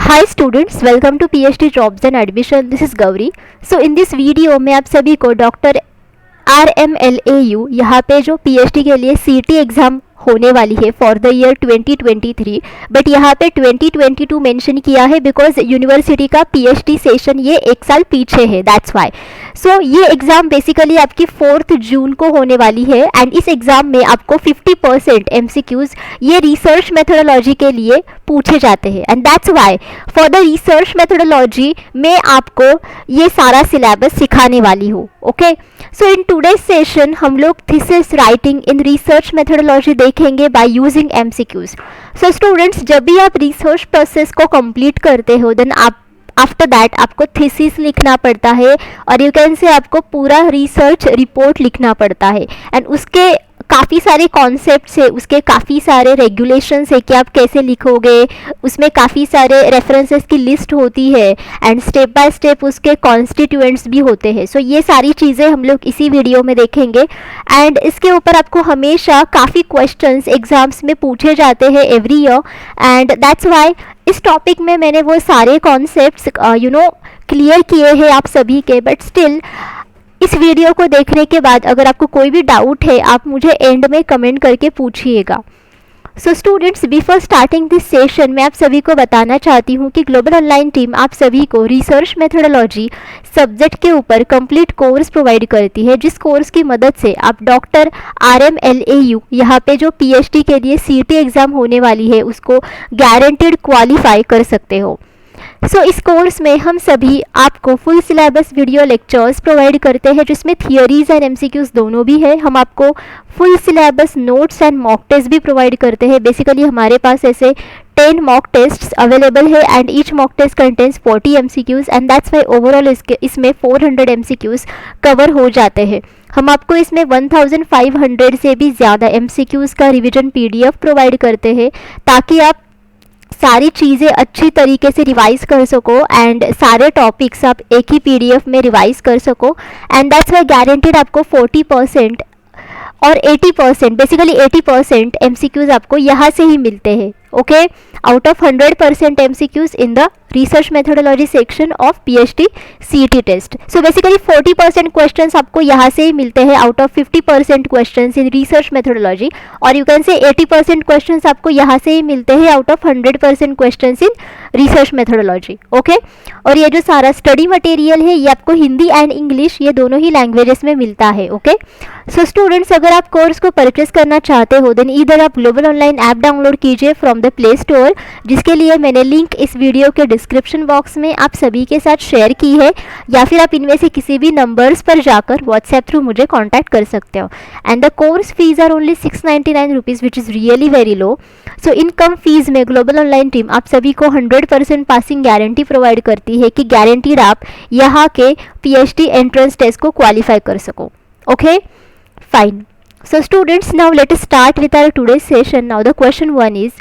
Hi students, welcome to PhD jobs and admission. This is Gauri. So in this video मैं आप सभी को doctor RMLAU यहाँ पे जो पीएचडी के लिए सीटी एग्ज़ाम होने वाली है फॉर द ईयर 2023, बट यहाँ पे 2022 मेंशन किया है बिकॉज यूनिवर्सिटी का पीएचडी सेशन ये एक साल पीछे है, दैट्स वाई। सो ये एग्ज़ाम बेसिकली आपकी 4 जून को होने वाली है एंड इस एग्ज़ाम में आपको 50% MCQs ये रिसर्च मेथोडोलॉजी के लिए पूछे जाते हैं and that's why for the research methodology मैं आपको ये सारा सिलेबस सिखाने वाली हूँ। Okay, so in today's session हम लोग thesis writing in research methodology देखेंगे by using MCQs। So students, जब भी आप रिसर्च प्रोसेस को कंप्लीट करते हो देन आप आफ्टर दैट आपको थीसिस लिखना पड़ता है और यू कैन से आपको पूरा रिसर्च रिपोर्ट लिखना पड़ता है एंड उसके काफ़ी सारे कॉन्सेप्ट्स है, उसके काफ़ी सारे रेगुलेशंस है कि आप कैसे लिखोगे, उसमें काफ़ी सारे रेफरेंसेस की लिस्ट होती है एंड स्टेप बाय स्टेप उसके कॉन्स्टिट्यूएंट्स भी होते हैं। सो ये सारी चीज़ें हम लोग इसी वीडियो में देखेंगे एंड इसके ऊपर आपको हमेशा काफ़ी क्वेश्चंस एग्जाम्स में पूछे जाते हैं every year and that's Y इस टॉपिक में मैंने वो सारे कॉन्सेप्ट्स क्लियर किए हैं आप सभी के। बट स्टिल इस वीडियो को देखने के बाद अगर आपको कोई भी डाउट है आप मुझे एंड में कमेंट करके पूछिएगा। So students, before starting this session मैं आप सभी को बताना चाहती हूँ कि ग्लोबल ऑनलाइन टीम आप सभी को रिसर्च मेथोडोलॉजी सब्जेक्ट के ऊपर कंप्लीट कोर्स प्रोवाइड करती है, जिस कोर्स की मदद से आप डॉक्टर RMLAU यहाँ पे जो PhD के लिए CT एग्ज़ाम होने वाली है उसको गारंटेड क्वालिफाई कर सकते हो। सो इस कोर्स में हम सभी आपको full syllabus video lectures provide करते हैं जिसमें थियोरीज एंड MCQs दोनों भी है। हम आपको full syllabus notes and mock test भी प्रोवाइड करते हैं। बेसिकली हमारे पास ऐसे 10 मॉक टेस्ट्स अवेलेबल है and each mock test contains 40 MCQs and that's why overall इसमें 400 MCQs कवर हो जाते हैं। हम आपको इसमें 1500 से भी ज़्यादा MCQs का रिविजन PDF प्रोवाइड करते हैं ताकि आप सारी चीज़ें अच्छी तरीके से रिवाइज कर सको एंड सारे टॉपिक्स आप एक ही PDF में रिवाइज कर सको एंड दैट्स वाई गारंटेड आपको 40% और 80% बेसिकली 80% MCQs आपको यहाँ से ही मिलते हैं। Okay, out of 100% MCQs in the research methodology section of PhD CT test. So basically 40% questions आपको यहाँ से ही मिलते हैं out of 50% questions in research methodology और यू कैन से 80% क्वेश्चंस आपको यहाँ से ही मिलते हैं out of 100% questions in research methodology. Okay, और ये जो सारा स्टडी मटेरियल है ये आपको हिंदी एंड इंग्लिश ये दोनों ही लैंग्वेजेस में मिलता है। ओके, सो स्टूडेंट्स, अगर आप कोर्स को परचेस करना चाहते हो देन इधर आप ग्लोबल ऑनलाइन ऐप डाउनलोड कीजिए फ्रॉम द प्ले स्टोर, जिसके लिए मैंने लिंक इस वीडियो के डिस्क्रिप्शन बॉक्स में आप सभी के साथ शेयर की है, या फिर आप इनमें से किसी भी नंबर्स पर जाकर व्हाट्सएप थ्रू मुझे कांटेक्ट कर सकते हो and the course fees are only 699 rupees which is really very low. So इन कम फीस में ग्लोबल ऑनलाइन टीम आप सभी को 100% पासिंग गारंटी प्रोवाइड करती है कि गारंटीड आप यहाँ के PhD एंट्रेंस टेस्ट को क्वालिफाई कर सको। Okay, fine. So students, now let us start with our today's session. Now the question 1 is,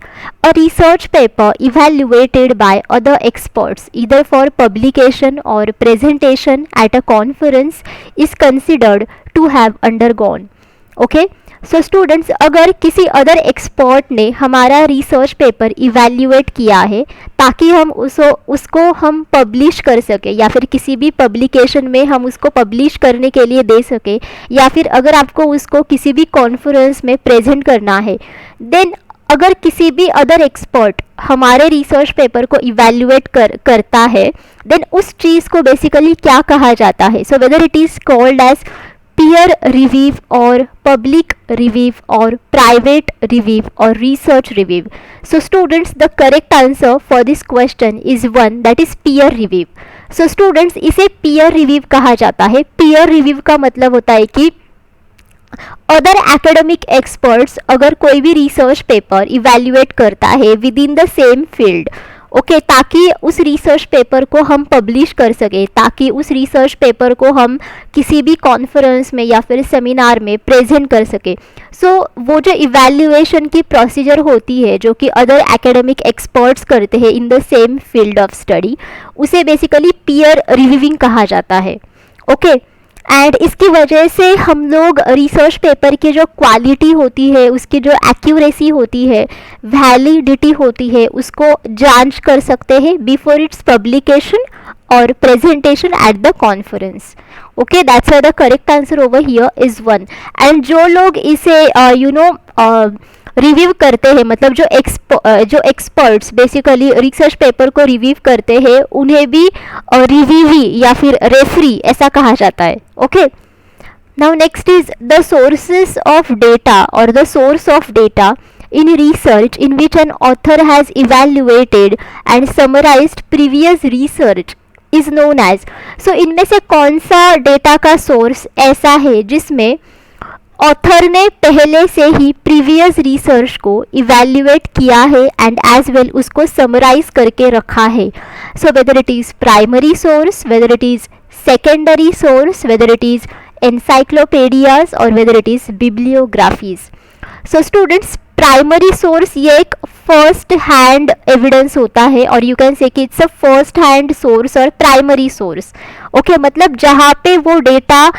a research paper evaluated by other experts either for publication or presentation at a conference is considered to have undergone. Okay, so students, अगर किसी other expert ने हमारा research paper evaluate किया है ताकि हम उसको हम पब्लिश कर सके या फिर किसी भी पब्लिकेशन में हम उसको पब्लिश करने के लिए दे सके, या फिर अगर आपको उसको किसी भी कॉन्फ्रेंस में प्रेजेंट करना है, देन अगर किसी भी अदर एक्सपर्ट हमारे रिसर्च पेपर को इवैल्यूएट करता है देन उस चीज़ को बेसिकली क्या कहा जाता है। So whether it is called as peer review or public review or private review or research review. So students, the correct answer for this question is one, that is peer review. So students, इसे peer review कहा जाता है। peer review का मतलब होता है कि other academic experts अगर कोई भी रिसर्च पेपर इवैल्यूएट करता है with in the same field, okay, ताकि उस रिसर्च पेपर को हम पब्लिश कर सके, ताकि उस रिसर्च पेपर को हम किसी भी कॉन्फ्रेंस में या फिर सेमिनार में प्रेजेंट कर सके। सो वो जो इवैल्यूएशन की प्रोसीजर होती है जो कि अदर एकेडमिक एक्सपर्ट्स करते हैं इन the same field of study, उसे बेसिकली पीयर रिव्यूइंग कहा जाता है। ओके, एंड इसकी वजह से हम लोग रिसर्च पेपर की जो क्वालिटी होती है, उसकी जो एक्यूरेसी होती है, वैलिडिटी होती है, उसको जांच कर सकते हैं बिफोर इट्स पब्लिकेशन और presentation at the conference. Okay, that's the correct answer over here is 1. And जो लोग इसे रिव्यू करते हैं, मतलब जो एक्सपर्ट्स बेसिकली रिसर्च पेपर को रिव्यू करते हैं, उन्हें भी रिव्यूवी या फिर रेफरी ऐसा कहा जाता है. Okay, now next is the sources of data और the source of data in research in which an author has evaluated and summarized previous research is known as. so इनमें से कौन सा डेटा का सोर्स ऐसा है जिसमें ऑथर ने पहले से ही प्रीवियस रिसर्च को इवैल्यूएट किया है एंड एज वेल उसको समराइज करके रखा है. So whether it is primary source, whether it is secondary source, whether it is encyclopedias और whether it is bibliographies. So students, primary source ये एक फर्स्ट हैंड एविडेंस होता है और यू कैन से कि it's a first hand source और primary source. Okay, मतलब जहाँ पे वो डेटा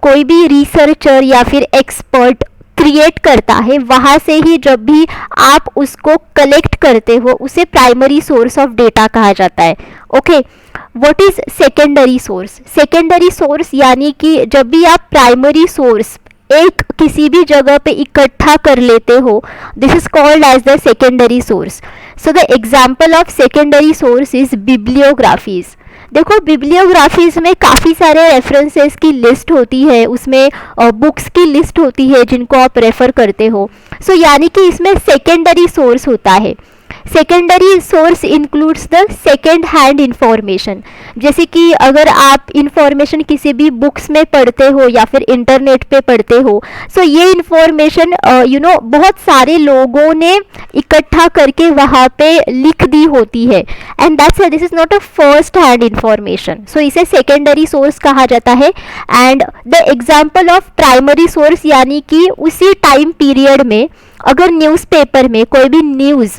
कोई भी रिसर्चर या फिर एक्सपर्ट क्रिएट करता है, वहाँ से ही जब भी आप उसको कलेक्ट करते हो उसे प्राइमरी सोर्स ऑफ डेटा कहा जाता है. Okay, what is secondary source? Secondary source यानी कि जब भी आप प्राइमरी सोर्स एक किसी भी जगह पे इकट्ठा कर लेते हो, this is called as the secondary source. So the example of secondary source is bibliographies. देखो, बिब्लियोग्राफीज में काफ़ी सारे रेफरेंसेस की लिस्ट होती है, उसमें बुक्स की लिस्ट होती है जिनको आप रेफ़र करते हो. सो यानी कि इसमें सेकेंडरी सोर्स होता है. Secondary source includes the second hand information. जैसे कि अगर आप इंफॉर्मेशन किसी भी बुक्स में पढ़ते हो या फिर इंटरनेट पे पढ़ते हो, सो ये इंफॉर्मेशन बहुत सारे लोगों ने इकट्ठा करके वहाँ पे लिख दी होती है and that's this is not a first hand information. So इसे सेकेंडरी सोर्स कहा जाता है. And the example of primary source यानी कि उसी टाइम पीरियड में अगर न्यूज़पेपर में कोई भी न्यूज़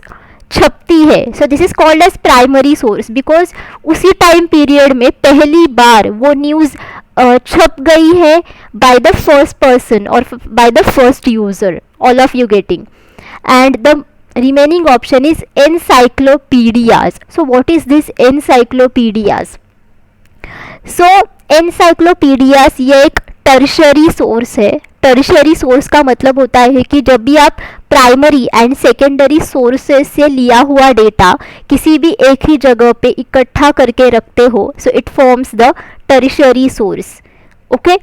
छपती है, so this is called as primary source because उसी टाइम पीरियड में पहली बार वो न्यूज़ छप गई है बाय द फर्स्ट पर्सन और by the first user. All of you getting? And the remaining option is encyclopedias. So what is this encyclopedias? So encyclopedias ये एक टर्शरी सोर्स है. टर्शरी सोर्स का मतलब होता है कि जब भी आप प्राइमरी एंड सेकेंडरी सोर्सेस से लिया हुआ डेटा किसी भी एक ही जगह पे इकट्ठा करके रखते हो, so it forms the tertiary source. Okay,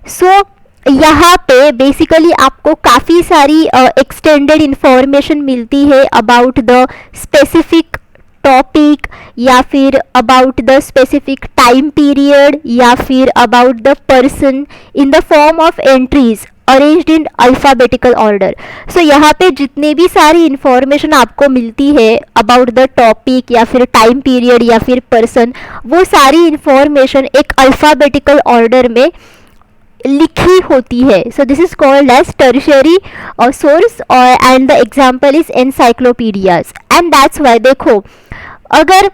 so यहाँ पे बेसिकली आपको काफ़ी सारी एक्सटेंडेड इंफॉर्मेशन मिलती है अबाउट द स्पेसिफिक टॉपिक या फिर about the specific time period या फिर about the person in the form of entries arranged in alphabetical order. So यहाँ पे जितने भी सारी इंफॉर्मेशन आपको मिलती है अबाउट द टॉपिक या फिर टाइम पीरियड या फिर पर्सन, वो सारी इंफॉर्मेशन एक अल्फ़ाबेटिकल ऑर्डर में लिखी होती है. So this is called as tertiary source and the example is encyclopedias. And that's why देखो, अगर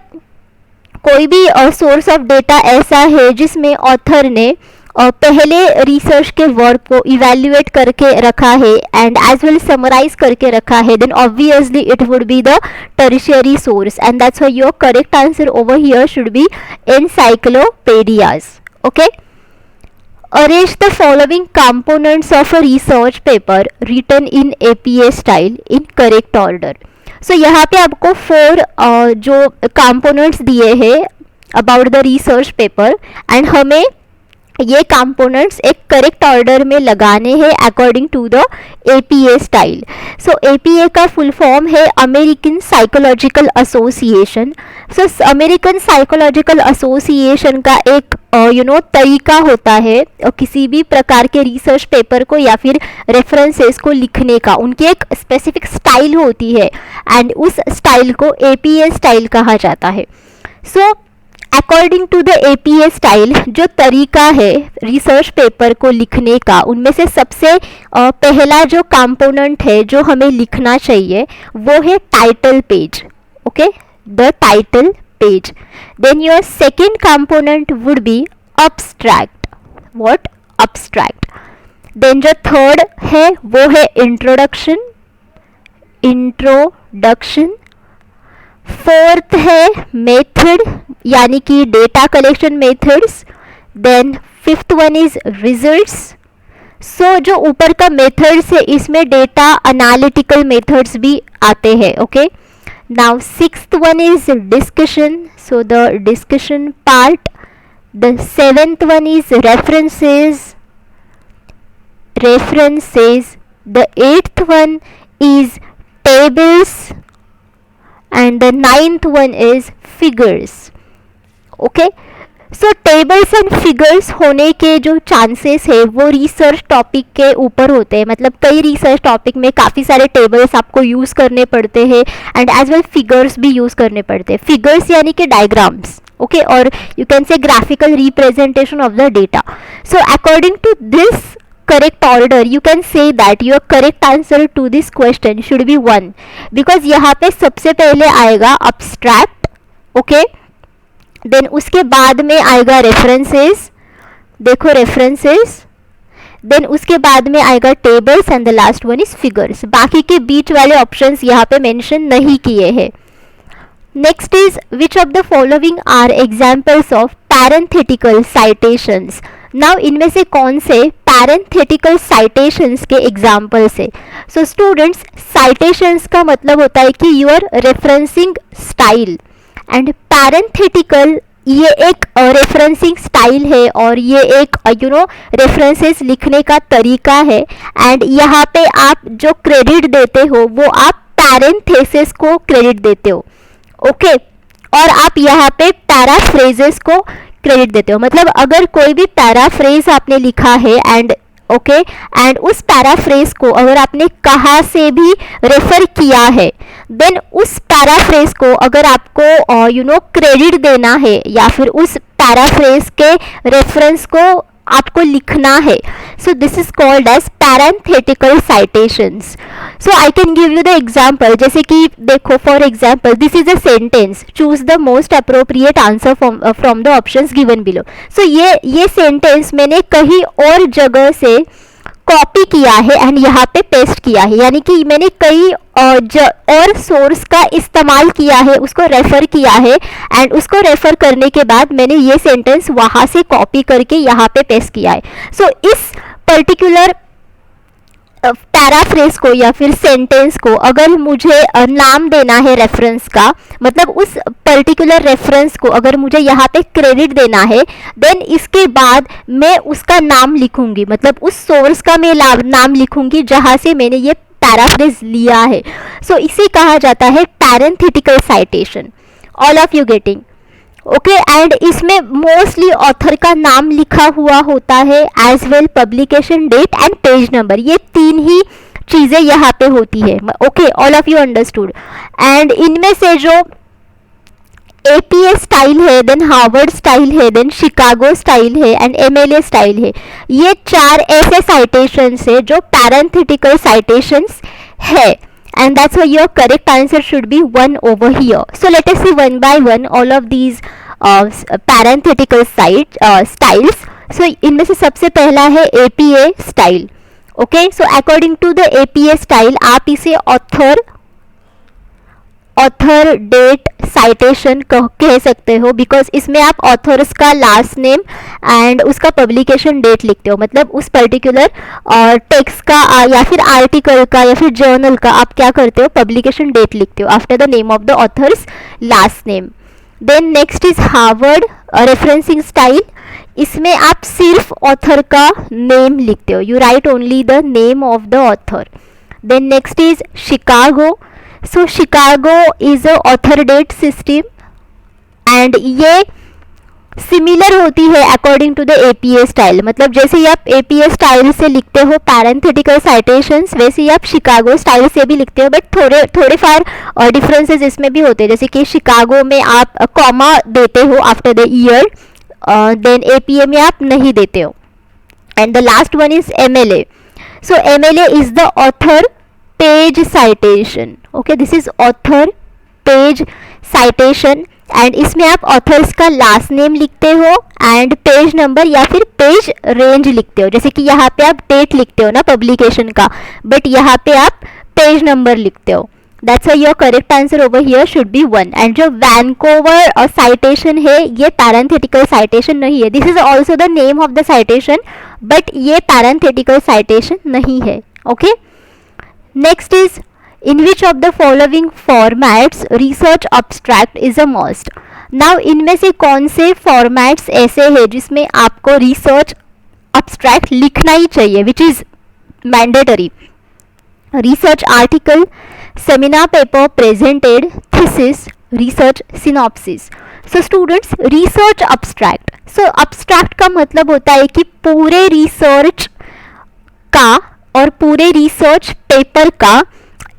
कोई भी सोर्स ऑफ डेटा ऐसा है जिसमें ऑथर ने पहले रिसर्च के वर्क को इवैल्यूएट करके रखा है एंड एज वेल समराइज करके रखा है, then obviously it would be the tertiary source and that's why your correct answer over here should be encyclopedias. Okay, arrange the following components of a research paper written in APA style in correct order. So यहाँ पे आपको 4 जो components दिए हैं about the research paper and हमें ये components एक correct order में लगाने हैं according to the APA style. So APA का फुल फॉर्म है American psychological association. So American psychological association का एक तरीका होता है किसी भी प्रकार के रिसर्च पेपर को या फिर रेफरेंसेस को लिखने का. उनकी एक स्पेसिफिक स्टाइल होती है एंड उस स्टाइल को APA स्टाइल कहा जाता है. So according to the APA style जो तरीका है रिसर्च पेपर को लिखने का, उनमें से सबसे पहला जो कंपोनेंट है जो हमें लिखना चाहिए वो है title page. Okay, the title page. Then your second component would be abstract. What? abstract. Then जो थर्ड है वो है इंट्रोडक्शन. फोर्थ है मेथड यानी कि data collection methods. Then fifth one is results. So जो ऊपर का मेथड्स है इसमें डेटा एनालिटिकल मेथड्स भी आते हैं. Okay, now sixth one is discussion. So the discussion part. The seventh one is references. The eighth one is tables and the ninth one is figures. Okay, so tables and figures होने के जो chances है वो research topic के ऊपर होते हैं. मतलब कई रिसर्च टॉपिक में काफ़ी सारे टेबल्स आपको यूज़ करने पड़ते हैं एंड एज वेल फिगर्स भी यूज़ करने पड़ते हैं. फिगर्स यानी कि diagrams. Okay, or you can say graphical representation of the data. So according to this correct order you can say that your correct answer to this question should be 1 because यहाँ पे सबसे पहले आएगा abstract. Okay, then उसके बाद में आएगा references. देखो references. then उसके बाद में आएगा tables and the last one is figures. बाकी के बीच वाले options यहाँ पे mention नहीं किए हैं. Next is which of the following are examples of parenthetical citations. Now इनमें से कौन से parenthetical citations के examples है. So students, citations का मतलब होता है कि you are referencing style and parenthetical ये एक रेफरेंसिंग स्टाइल है और ये एक रेफरेंसेस लिखने का तरीका है. एंड यहाँ पे आप जो क्रेडिट देते हो वो आप पैरेंथेसिस को क्रेडिट देते हो. ओके, और आप यहाँ पे पैराफ्रेजेस को क्रेडिट देते हो. मतलब अगर कोई भी पैराफ्रेज आपने लिखा है एंड एंड उस पैराफ्रेज को अगर आपने कहाँ से भी रेफर किया है देन उस पैराफ्रेज को अगर आपको क्रेडिट देना है या फिर उस पैराफ्रेज के रेफरेंस को आपको लिखना है. So this is called as parenthetical citations. So I can give you the example. जैसे कि देखो, for example this is a sentence. Choose the most appropriate answer from the options given below. So ये sentence मैंने कहीं और जगह से copy किया है एंड यहाँ पे पेस्ट किया है. यानी कि मैंने कई और सोर्स का इस्तेमाल किया है, उसको रेफर किया है एंड उसको रेफर करने के बाद मैंने ये सेंटेंस वहाँ से कॉपी करके यहाँ पे पेस्ट किया है. सो इस पर्टिकुलर पैराफ्रेज को या फिर सेंटेंस को अगर मुझे नाम देना है रेफरेंस का, मतलब उस पर्टिकुलर रेफरेंस को अगर मुझे यहाँ पे क्रेडिट देना है देन इसके बाद मैं उसका नाम लिखूंगी. मतलब उस सोर्स का मैं नाम लिखूंगी जहाँ से मैंने ये पैराफ्रेज लिया है. सो इसे कहा जाता है parenthetical citation. All of you getting? Okay, and इसमें मोस्टली ऑथर का नाम लिखा हुआ होता है as well publication date and page number. ये तीन ही चीज़ें यहाँ पे होती है. Okay, all of you understood? And इनमें से जो APA स्टाइल है, देन हार्वर्ड स्टाइल है, देन शिकागो स्टाइल है एंड MLA स्टाइल है, ये चार ऐसे साइटेशंस है जो पैरेंथेटिकल साइटेशंस है. And that's why your correct answer should be 1 over here. So let us see one by one all of these parenthetical styles. So इनमें से सबसे पहला है APA style. Okay, so according to the APA style आप इसे author date citation कह सकते हो बिकॉज इसमें आप ऑथर्स का लास्ट नेम एंड उसका पब्लिकेशन डेट लिखते हो. मतलब उस पर्टिकुलर टेक्स्ट का या फिर आर्टिकल का या फिर जर्नल का आप क्या करते हो, पब्लिकेशन डेट लिखते हो after the name of the authors last name. Then next is Harvard referencing style. इसमें आप सिर्फ ऑथर का नेम लिखते हो, you write only the name of the author. Then next is Chicago. So Chicago is a author date system and ये similar होती है according to the APA style. मतलब जैसे ही आप APA स्टाइल से लिखते हो पैरेंथेटिकल साइटेशंस वैसे ही आप शिकागो स्टाइल से भी लिखते हो, बट थोड़े फार डिफरेंसेस इसमें भी होते हैं. जैसे कि शिकागो में आप कॉमा देते हो after the year, then APA में आप नहीं देते हो. And the last one is MLA. So MLA is the author page citation. Okay, this is author page citation and इसमें आप ऑथर्स का लास्ट नेम लिखते हो एंड पेज नंबर या फिर पेज रेंज लिखते हो, जैसे कि यहाँ पे आप डेट लिखते हो ना पब्लिकेशन का, बट यहाँ पे आप पेज नंबर लिखते हो. That's why your correct answer over here should be 1. And जो वैंकोवर और साइटेशन है ये पैरेंथेटिकल साइटेशन नहीं है. This is also the name of the citation, but ये पैरेंथेटिकल साइटेशन नहीं है. Okay, next is in which of the following formats research abstract is a must. now इनमें से कौन से formats ऐसे हैं जिसमें आपको research abstract लिखना ही चाहिए, which is mandatory. research article, seminar paper presented, thesis, research synopsis. so students, research abstract, so abstract का मतलब होता है कि पूरे research का और पूरे research paper का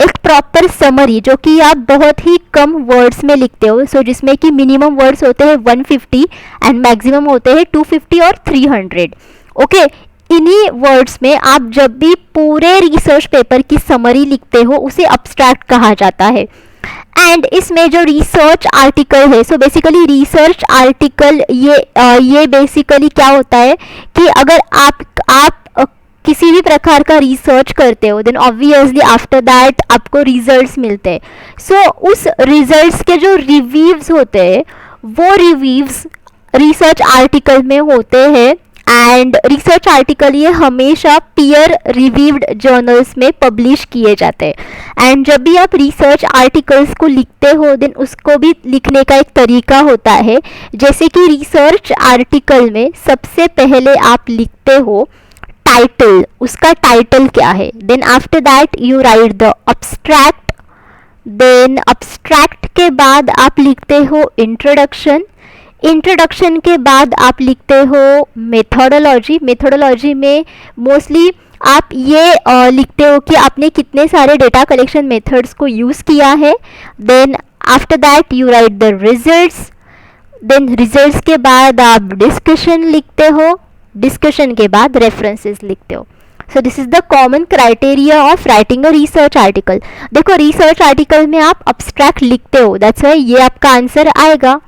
एक प्रॉपर समरी जो कि आप बहुत ही कम वर्ड्स में लिखते हो. सो जिसमें कि मिनिमम वर्ड्स होते हैं 150 एंड मैक्सिमम होते हैं 250 और 300. ओके, इन्हीं वर्ड्स में आप जब भी पूरे रिसर्च पेपर की समरी लिखते हो उसे अब्स्ट्रैक्ट कहा जाता है. एंड इसमें जो रिसर्च आर्टिकल है, सो बेसिकली रिसर्च आर्टिकल ये बेसिकली क्या होता है कि अगर आप किसी भी प्रकार का रिसर्च करते हो देन ऑब्वियसली आफ्टर दैट आपको रिजल्ट्स मिलते हैं. सो उस रिजल्ट्स के जो रिव्यूज होते हैं वो रिव्यूज रिसर्च आर्टिकल में होते हैं. एंड रिसर्च आर्टिकल ये हमेशा पीयर रिव्यूड जर्नल्स में पब्लिश किए जाते हैं. एंड जब भी आप रिसर्च आर्टिकल्स को लिखते हो देन उसको भी लिखने का एक तरीका होता है. जैसे कि रिसर्च आर्टिकल में सबसे पहले आप लिखते हो टाइटल, उसका टाइटल क्या है. Then after that you write the abstract. Then abstract के बाद आप लिखते हो इंट्रोडक्शन. इंट्रोडक्शन के बाद आप लिखते हो मेथोडोलॉजी. मेथोडोलॉजी में मोस्टली आप ये लिखते हो कि आपने कितने सारे डेटा कलेक्शन मेथड्स को यूज़ किया है. Then after that you write the results. Then results के बाद आप डिस्कशन लिखते हो. डिस्कशन के बाद रेफरेंसेस लिखते हो. So this is the common criteria of writing a research article. देखो रिसर्च आर्टिकल में आप अब्स्ट्रैक्ट लिखते हो, दैट्स व्हाई ये आपका आंसर आएगा.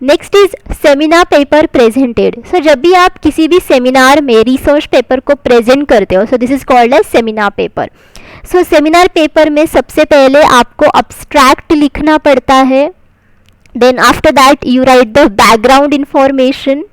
Next is seminar paper presented. So जब भी आप किसी भी सेमिनार में रिसर्च पेपर को प्रेजेंट करते हो, so this is called as seminar paper. So seminar paper में सबसे पहले आपको अब्स्ट्रैक्ट लिखना पड़ता है. Then after that you write the background information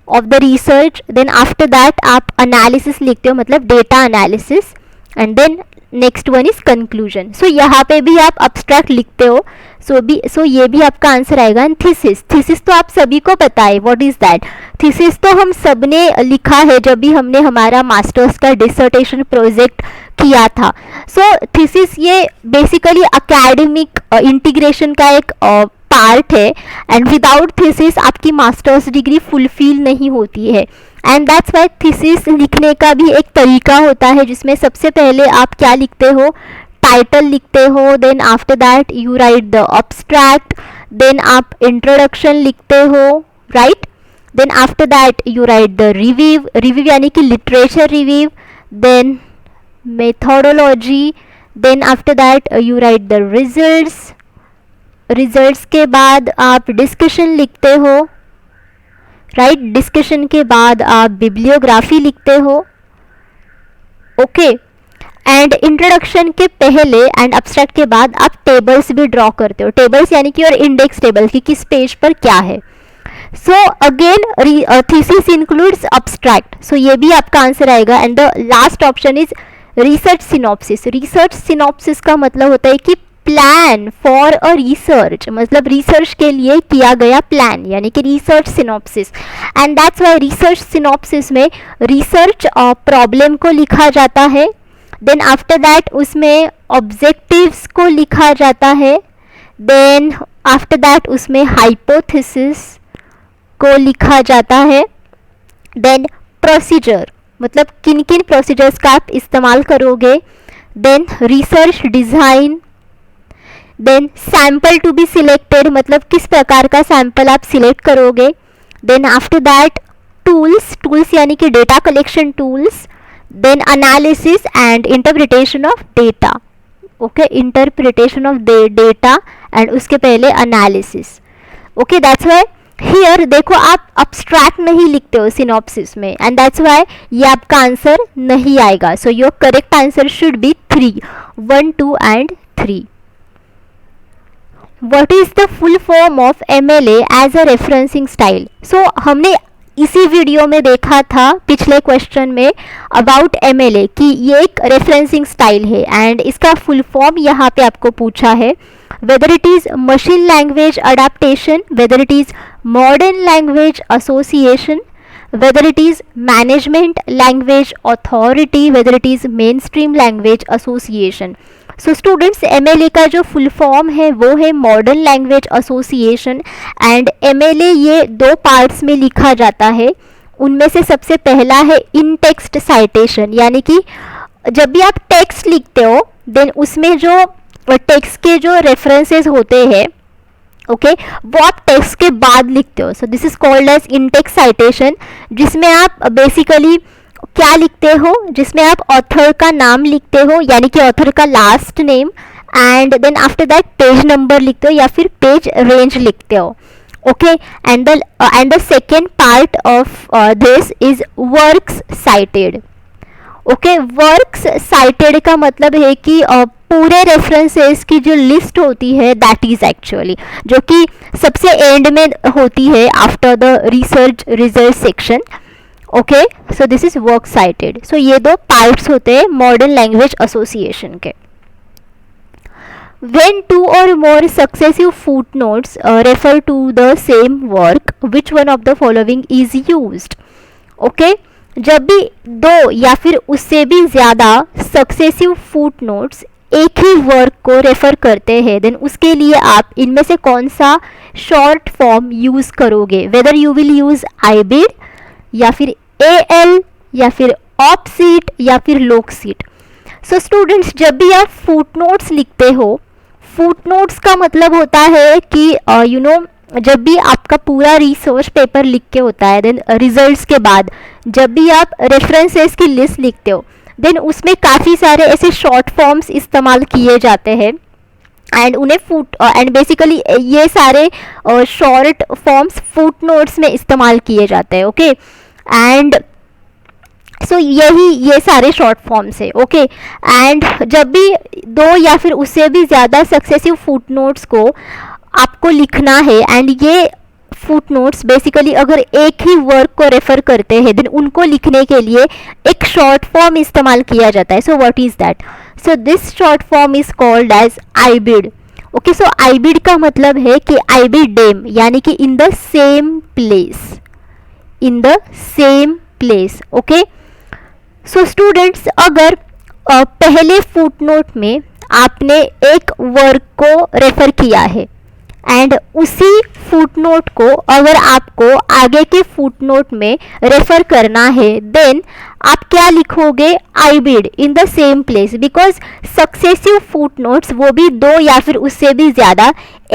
of the research. Then after that आप एनालिसिस लिखते हो, मतलब data analysis. And then next one is conclusion. So यहाँ पे भी आप अब्स्ट्रैक्ट लिखते हो. सो ये भी आपका आंसर आएगा. एंड थीसिस, थीसिस तो आप सभी को पता है व्हाट इज दैट. थीसिस तो हम सब ने लिखा है जब भी हमने हमारा मास्टर्स का डिसर्टेशन प्रोजेक्ट किया था. सो थीसिस ये बेसिकली एकेडमिक इंटीग्रेशन का एक पार्ट है. एंड विदाउट थीसिस आपकी मास्टर्स डिग्री फुलफिल नहीं होती है. एंड दैट्स वाई थीसिस लिखने का भी एक तरीका होता है जिसमें सबसे पहले आप क्या लिखते हो, टाइटल लिखते हो. Then after that you write the abstract. Then आप इंट्रोडक्शन लिखते हो, right. Then after that you write the review. Review यानी कि literature review. Then methodology. Then after that you write the results. Results के बाद आप डिस्कशन लिखते हो, राइट. डिस्कशन के बाद आप बिब्लियोग्राफी लिखते हो. ओके, एंड इंट्रोडक्शन के पहले एंड अब्स्ट्रैक्ट के बाद आप टेबल्स भी ड्रॉ करते हो. टेबल्स यानी कि और इंडेक्स टेबल कि किस पेज पर क्या है. So again thesis includes abstract. So ये भी आपका आंसर आएगा. And the last option is research synopsis. Research synopsis का मतलब होता है कि प्लान फॉर अ रिसर्च, मतलब रिसर्च के लिए किया गया प्लान यानी कि research synopsis. And that's why research synopsis में रिसर्च प्रॉब्लम को लिखा जाता है. देन आफ्टर दैट उसमें ऑब्जेक्टिव्स को लिखा जाता है. देन आफ्टर दैट उसमें हाइपोथेसिस को लिखा जाता है. देन प्रोसीजर, मतलब किन किन प्रोसीजर्स का आप इस्तेमाल करोगे. Then research design. Then sample to be selected, मतलब किस प्रकार का सैम्पल आप सिलेक्ट करोगे. Then after that tools. Tools यानी कि data collection tools. Then analysis and interpretation of data. Okay, interpretation of data and उसके पहले analysis. Okay, that's why here देखो आप अब्स्ट्रैक्ट नहीं लिखते हो सिनॉप्सिस में, एंड दैट्स वाई ये आपका आंसर नहीं आएगा. So your correct answer should be 3, 1, 2 and 3. What is the full form of MLA as a referencing style? So हमने इसी वीडियो में देखा था पिछले क्वेश्चन में अबाउट MLA कि ये एक रेफरेंसिंग स्टाइल है, एंड इसका फुल फॉर्म यहाँ पे आपको पूछा है. Weather it is machine language adaptation, weather it is modern language association, whether it is management language authority, whether it is mainstream language association. So students, MLA का जो full form है वो है modern language association, and MLA ये 2 parts में लिखा जाता है. उनमें से सबसे पहला है इन टेक्स्ट साइटेशन, यानी कि जब भी आप टेक्स्ट लिखते हो देन उसमें जो टेक्स्ट के जो रेफरेंसेस होते हैं ओके वो आप टेक्स्ट के बाद लिखते हो. So this is called as in text citation, जिसमें आप बेसिकली क्या लिखते हो, जिसमें आप ऑथर का नाम लिखते हो, यानी कि ऑथर का last name, and then after that page number लिखते हो या फिर पेज रेंज लिखते हो. Okay, and the second part of this is works cited. Okay, works cited का मतलब है कि पूरे रेफरेंसेस की जो लिस्ट होती है दैट इज एक्चुअली जो कि सबसे एंड में होती है after the research result section. Okay, so this is work cited. So ये 2 पार्ट्स होते हैं मॉडर्न लैंग्वेज एसोसिएशन के. When 2 or more successive footnotes refer to the same work, which one of the following is used? Okay, जब भी 2 या फिर उससे भी ज़्यादा सक्सेसिव फुटनोट्स एक ही वर्क को रेफर करते हैं देन उसके लिए आप इनमें से कौन सा शॉर्ट फॉर्म यूज़ करोगे. वेदर यू विल यूज़ आईबिड या फिर AL या फिर ऑपसीट या फिर लोकसीट. सो स्टूडेंट्स, जब भी आप फुटनोट्स लिखते हो, फुटनोट्स का मतलब होता है कि जब भी आपका पूरा रिसर्च पेपर लिख के होता है देन रिजल्ट्स के बाद जब भी आप रेफरेंसेस की लिस्ट लिखते हो देन उसमें काफ़ी सारे ऐसे शॉर्ट फॉर्म्स इस्तेमाल किए जाते हैं, एंड उन्हें एंड बेसिकली ये सारे शॉर्ट फॉर्म्स फुटनोट्स में इस्तेमाल किए जाते हैं. ओके, एंड सो ये सारे शॉर्ट फॉर्म्स है. ओके, एंड जब भी 2 या फिर उससे भी ज़्यादा सक्सेसिव फुटनोट्स को आपको लिखना है, एंड ये फुटनोट्स बेसिकली अगर एक ही वर्क को रेफर करते हैं देन उनको लिखने के लिए एक शॉर्ट फॉर्म इस्तेमाल किया जाता है. So what is that? So this short form is called as ibid. Okay, so ibid का मतलब है कि आईबिडेम, यानी कि in the same place, in the same place. Okay, so students, अगर पहले फुटनोट में आपने एक वर्क को रेफर किया है एंड उसी फुटनोट को अगर आपको आगे के फुटनोट में रेफर करना है देन आप क्या लिखोगे? Ibid in the same place, because successive footnotes वो भी 2 या फिर उससे भी ज़्यादा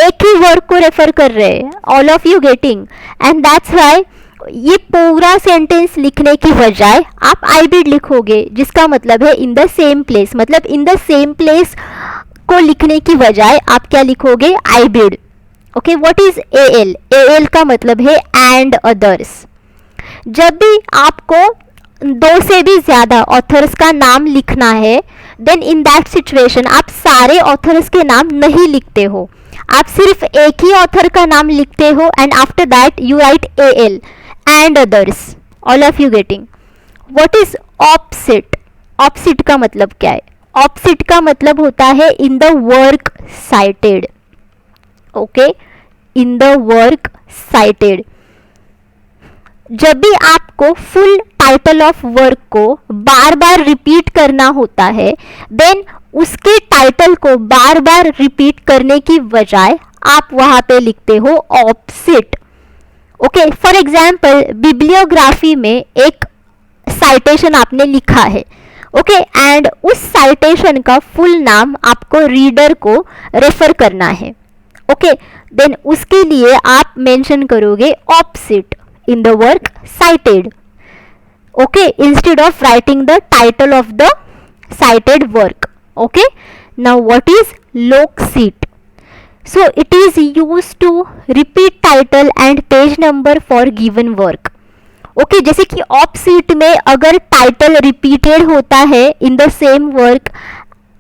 एक ही वर्क को रेफर कर रहे हैं. All of you getting? And that's Y ये पूरा सेंटेंस लिखने की बजाय आप आईबिड लिखोगे, जिसका मतलब है इन द सेम प्लेस. मतलब इन द सेम प्लेस को लिखने की बजाय आप क्या लिखोगे? Ibid. Okay, what is AL? AL का मतलब है एंड अदर्स. जब भी आपको 2 से भी ज़्यादा ऑथर्स का नाम लिखना है देन इन दैट सिचुएशन आप सारे ऑथर्स के नाम नहीं लिखते हो, आप सिर्फ एक ही ऑथर का नाम लिखते हो, and after that you write AL and others. All of you getting? What is op cit? Op cit का मतलब क्या है? ऑपसिट का मतलब होता है in the work cited. Okay, in the work cited. जब भी आपको फुल टाइटल ऑफ वर्क को बार बार रिपीट करना होता है देन उसके टाइटल को बार बार रिपीट करने की बजाय आप वहां पे लिखते हो ऑपसिट. ओके, फॉर एग्जाम्पल बिब्लियोग्राफी में एक साइटेशन आपने लिखा है. ओके, एंड उस साइटेशन का फुल नाम आपको रीडर को रेफर करना है. ओके, देन उसके लिए आप मेंशन करोगे op cit in the work cited. Okay, instead of writing the title of the cited work. Okay, now what is loc cit? So it is used to repeat title and page number for given work. Okay जैसे कि op seat में अगर title repeated होता है in the same work,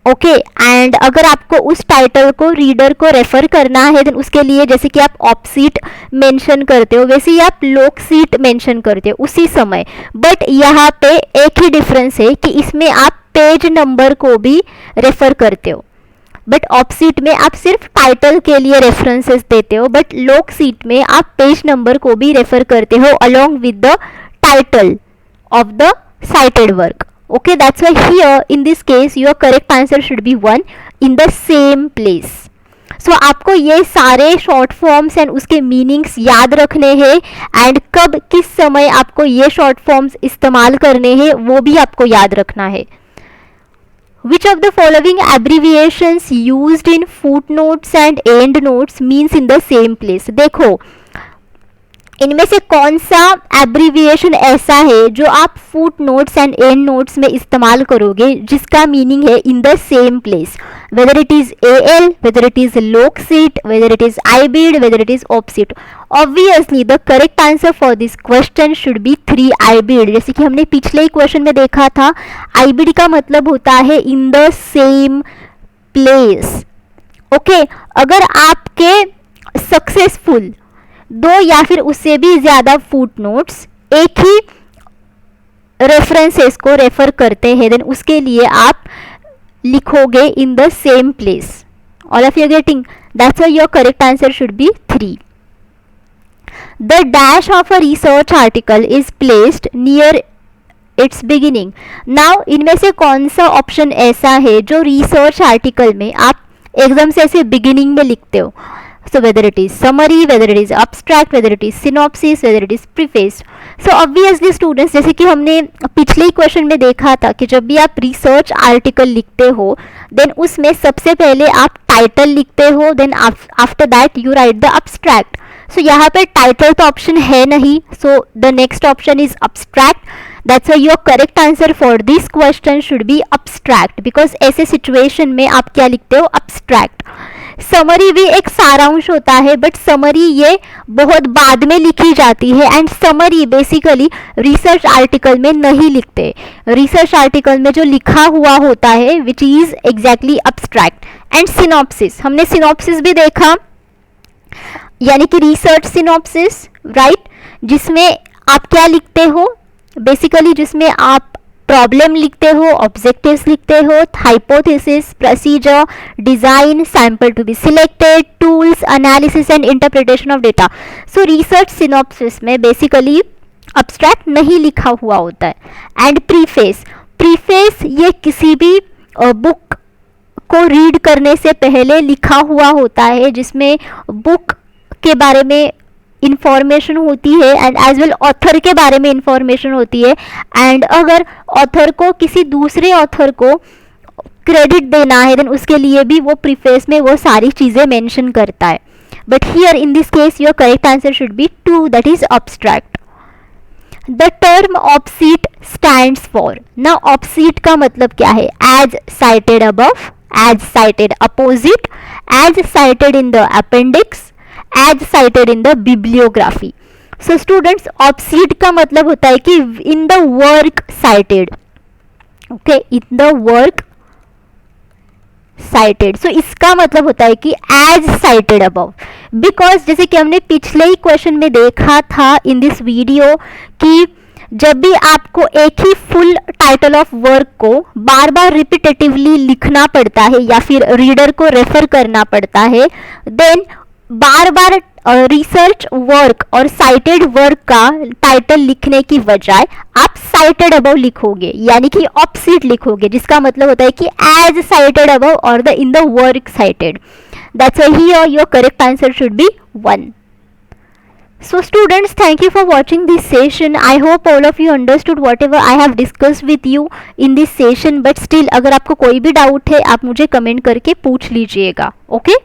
okay and अगर आपको उस title को रीडर को रेफर करना है देन उसके लिए जैसे कि आप ऑप सीट मेंशन करते हो वैसे ही आप लोक सीट मेंशन करते हो उसी समय. बट यहाँ पे एक ही डिफरेंस है कि इसमें आप पेज नंबर को भी रेफर करते हो, बट ऑप सीट में आप सिर्फ टाइटल के लिए रेफरेंसेस देते हो, बट लोक सीट में आप पेज नंबर को भी रेफर करते हो along with the title of the cited work. Okay, that's why here in this case your correct answer should be 1 in the same place. So आपको ये सारे शॉर्ट फॉर्म्स एंड उसके meanings याद रखने हैं एंड कब किस समय आपको ये शॉर्ट फॉर्म्स इस्तेमाल करने हैं वो भी आपको याद रखना है. Which of the following abbreviations used in footnotes and endnotes means in the same place? देखो इनमें से कौन सा एब्रीविएशन ऐसा है जो आप footnotes and endnotes में इस्तेमाल करोगे जिसका मीनिंग है in the same place, whether it is AL, whether it is loc cit, whether it is IBID, whether it is op cit. Obviously the correct answer for this question should be 3 IBID. जैसे कि हमने पिछले ही question में देखा था IBID का मतलब होता है in the same place. Okay अगर आपके सक्सेसफुल 2 या फिर उससे भी ज़्यादा फुट नोट्स एक ही रेफरेंसेस को रेफर करते हैं देन उसके लिए आप लिखोगे इन the same place. All of you getting? That's why your correct answer should be 3. The dash of a research article is placed near it's beginning. Now इनमें से कौन सा ऑप्शन ऐसा है जो रिसर्च आर्टिकल में आप एकदम से ऐसे बिगिनिंग में लिखते हो? So whether it is summary, whether it is abstract, whether it is synopsis, whether it is preface. So obviously students जैसे कि हमने पिछले ही क्वेश्चन में देखा था कि जब भी आप रिसर्च आर्टिकल लिखते हो देन उसमें सबसे पहले आप टाइटल लिखते हो then after that you write the abstract. So यहाँ पे टाइटल तो ऑप्शन है नहीं, so the next option is abstract. That's why your correct answer for this question should be abstract because ऐसे सिचुएशन में आप क्या लिखते हो? abstract. समरी भी एक सारांश होता है बट समरी ये बहुत बाद में लिखी जाती है and summary basically research article में नहीं लिखते. रिसर्च आर्टिकल में जो लिखा हुआ होता है which is exactly abstract. And synopsis, हमने सिनॉप्सिस भी देखा यानी कि रिसर्च सिनॉप्सिस राइट, जिसमें आप क्या लिखते हो बेसिकली, जिसमें आप प्रॉब्लम लिखते हो, ऑब्जेक्टिव्स लिखते हो, hypothesis, procedure, design, sample to be selected, tools, analysis and interpretation of data. So research synopsis में बेसिकली अब्स्ट्रैक्ट नहीं लिखा हुआ होता है. एंड प्रीफेस, प्रीफेस ये किसी भी बुक को रीड करने से पहले लिखा हुआ होता है जिसमें बुक के बारे में इंफॉर्मेशन होती है एंड एज वेल ऑथर के बारे में इंफॉर्मेशन होती है एंड अगर ऑथर को किसी दूसरे ऑथर को क्रेडिट देना है देन उसके लिए भी वो प्रीफेस में वो सारी चीज़ें मेंशन करता है. But here in this case your correct answer should be 2 that is abstract. The term op cit stands for. ना ऑप सीट का मतलब क्या है? As cited above, as cited opposite, as cited in the appendix, as cited in the bibliography. So students op cit का मतलब होता है कि in the work cited. Okay, in the work cited. So इसका मतलब होता है कि as cited above. Because जैसे कि हमने पिछले ही क्वेश्चन में देखा था in this video कि जब भी आपको एक ही फुल टाइटल ऑफ वर्क को बार बार रिपीटेटिवली लिखना पड़ता है या फिर रीडर को रेफर करना पड़ता है देन बार बार रिसर्च वर्क और साइटेड वर्क का टाइटल लिखने की बजाय आप साइटेड अबव लिखोगे यानी कि ऑप सीट लिखोगे जिसका मतलब होता है कि एज साइटेड अबव और the in the work cited. That's why here your correct answer should be 1. So students, thank you for watching this session. I hope all of you understood whatever I have discussed with you in this session. But still अगर आपको कोई भी doubt है आप मुझे comment करके पूछ लीजिएगा. ओके